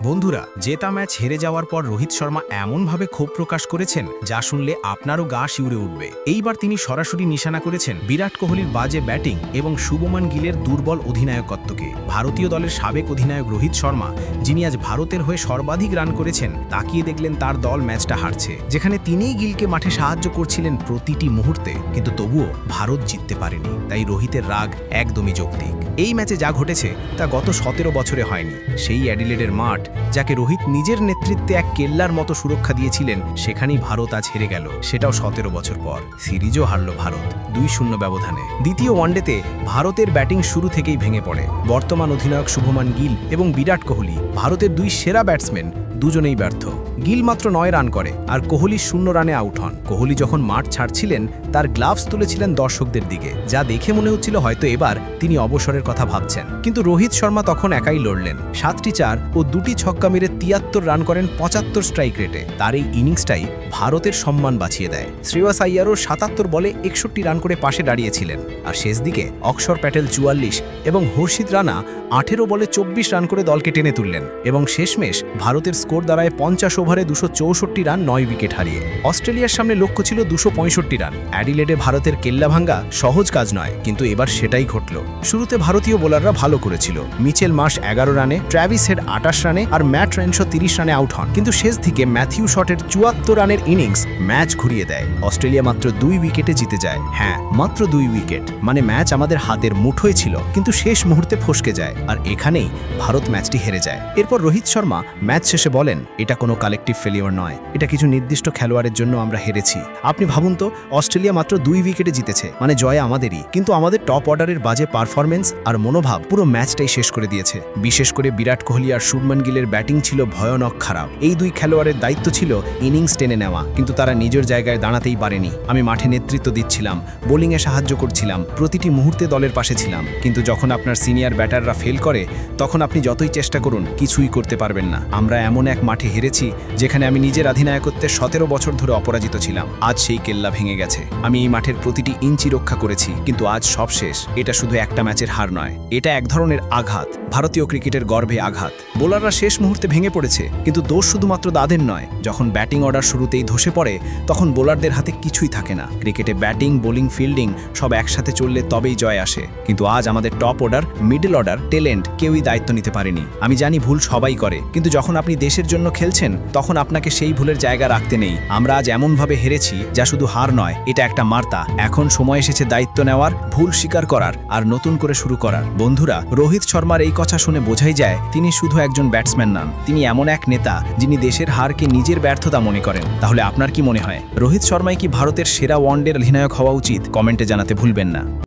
বন্ধুরা, জেতা ম্যাচ হেরে যাওয়ার পর রোহিত শর্মা এমনভাবে ক্ষোভ প্রকাশ করেছেন যা শুনলে আপনারও গা শিউরে উঠবে। এইবার তিনি সরাসরি নিশানা করেছেন বিরাট কোহলির বাজে ব্যাটিং এবং শুভমান গিলের দুর্বল অধিনায়কত্বকে। ভারতীয় দলের সাবেক অধিনায়ক রোহিত শর্মা, যিনি আজ ভারতের হয়ে সর্বাধিক রান করেছেন, তাকিয়ে দেখলেন তার দল ম্যাচটা হারছে, যেখানে তিনিই গিলকে মাঠে সাহায্য করছিলেন প্রতিটি মুহূর্তে, কিন্তু তবুও ভারত জিততে পারেনি। তাই রোহিতের রাগ একদমই যৌক্তিক। এই ম্যাচে যা ঘটেছে তা গত 17 বছরে হয়নি। সেই অ্যাডিলেডের মাঠ, যাকে রোহিত নিজের নেতৃত্বে এক কেল্লার মতো সুরক্ষা দিয়েছিলেন, সেখানেই ভারত আজ হেরে গেল, সেটাও 17 বছর পর। সিরিজও হারল ভারত 2-0 ব্যবধানে। দ্বিতীয় ওয়ানডেতে ভারতের ব্যাটিং শুরু থেকেই ভেঙে পড়ে। বর্তমান অধিনায়ক শুভমান গিল এবং বিরাট কোহলি, ভারতের দুই সেরা ব্যাটসম্যান, দুজনেই ব্যর্থ। গিল মাত্র 9 রান করে আর কোহলি 0 রানে আউট হন। কোহলি যখন মাঠ ছাড়ছিলেন, তার গ্লাভস তুলেছিলেন দর্শকদের দিকে, যা দেখে মনে হচ্ছিল হয়তো এবার তিনি অবসরের কথা ভাবছেন। কিন্তু রোহিত শর্মা তখন একাই লড়লেন। 7টি 4 ও 2টি ছক্কা মেরে 73 রান করেন 75 স্ট্রাইক রেটে। তার এই ইনিংসটাই ভারতের সম্মান বাঁচিয়ে দেয়। শ্রেয়াস আইয়ারও 77 বলে 61 রান করে পাশে দাঁড়িয়েছিলেন। আর শেষ দিকে অক্ষর প্যাটেল 44 এবং হর্ষিত রানা 18 বলে 24 রান করে দলকে টেনে তুললেন। এবং শেষমেশ ভারতের স্কোর দাঁড়ায় 50 ওভারে 264 রান, 9 উইকেট হারিয়ে। অস্ট্রেলিয়ার সামনে লক্ষ্য ছিল 265 রান। অ্যাডিলেডে ভারতের কেল্লা ভাঙ্গা সহজ কাজ নয়, কিন্তু এবার সেটাই ঘটল। শুরুতে ভারতীয় বোলাররা ভালো করেছিল। মিচেল মার্শ 11 রানে, ট্র্যাভিস হেড 28 রানে আর ম্যাট রেনশো 30 রানে আউট হন। কিন্তু শেষ দিকে ম্যাথিউ শটের 74 রানের ইনিংস ম্যাচ ঘুরিয়ে দেয়। অস্ট্রেলিয়া মাত্র 2 উইকেটে জিতে যায়। হ্যাঁ, মাত্র 2 উইকেট, মানে ম্যাচ আমাদের হাতের মুঠোয় ছিল, কিন্তু শেষ মুহূর্তে ফসকে যায়। আর এখানেই ভারত ম্যাচটি হেরে যায়। এরপর রোহিত শর্মা ম্যাচ শেষে বলেন, এটা কোনো কালেকটিভ ফেলিওর নয়, এটা কিছু নির্দিষ্ট খেলোয়াড়ের জন্য আমরা হেরেছি। আপনি ভাবুন তো, অস্ট্রেলিয়া মাত্র 2 উইকেটে জিতেছে, মানে জয় আমাদেরই। কিন্তু আমাদের টপ অর্ডারের বাজে পারফরমেন্স আর মনোভাব পুরো ম্যাচটাই শেষ করে দিয়েছে। বিশেষ করে বিরাট কোহলি আর শুভমান গিলের ব্যাটিং ছিল ভয়ানক খারাপ। এই দুই খেলোয়াড়ের দায়িত্ব ছিল ইনিংস টেনে নেওয়া, কিন্তু তারা নিজের জায়গায় দাঁড়াতেই পারেনি। আমি মাঠে নেতৃত্ব দিচ্ছিলাম, বোলিংয়ে সাহায্য করছিলাম, প্রতিটি মুহূর্তে দলের পাশে ছিলাম। কিন্তু যখন আপনার সিনিয়র ব্যাটাররা ফেল করে, তখন আপনি যতই চেষ্টা করুন কিছুই করতে পারবেন না। আমরা এমন এক মাঠে হেরেছি যেখানে আমি নিজের অধিনায়কত্বে 17 বছর ধরে অপরাজিত ছিলাম। আজ সেই কেল্লা ভেঙে গেছে। আমি এই মাঠের প্রতিটি ইঞ্চি রক্ষা করেছি, কিন্তু আজ সব শেষ। এটা শুধু একটা ম্যাচের হার নয়, এটা এক ধরনের আঘাত, ভারতীয় ক্রিকেটের গর্ভে আঘাত। বোলাররা শেষ মুহূর্তে ভেঙে পড়েছে, কিন্তু দোষ শুধুমাত্র তাদের নয়। যখন ব্যাটিং অর্ডার শুরুতেই ধসে পড়ে, তখন বোলারদের হাতে কিছুই থাকে না। ক্রিকেটে ব্যাটিং, বোলিং, ফিল্ডিং সব একসাথে চললে তবেই জয় আসে। কিন্তু আজ আমাদের top order, middle order, talent কেউই দায়িত্ব নিতে পারেনি। আমি জানি ভুল সবাই করে, কিন্তু যখন আপনি দেশের জন্য খেলছেন, তখন আপনাকে সেই ভুলের জায়গা রাখতে নেই। আমরা আজ এমনভাবে হেরেছি যা শুধু হার নয়, এটা একটা বার্তা। এখন সময় এসেছে দায়িত্ব নেওয়ার, ভুল স্বীকার করার আর নতুন করে শুরু করার। বন্ধুরা, রোহিত শর্মার এই কথা শুনে বোঝাই যায় তিনি শুধু একজন ব্যাটসম্যান নন, তিনি এমন এক নেতা যিনি দেশের হারকে নিজের ব্যর্থতা মনে করেন। তাহলে আপনার কি মনে হয়, রোহিত শর্মাই কি ভারতের সেরা ওয়ানডের অধিনায়ক হওয়া উচিত? কমেন্টে জানাতে ভুলবেন না।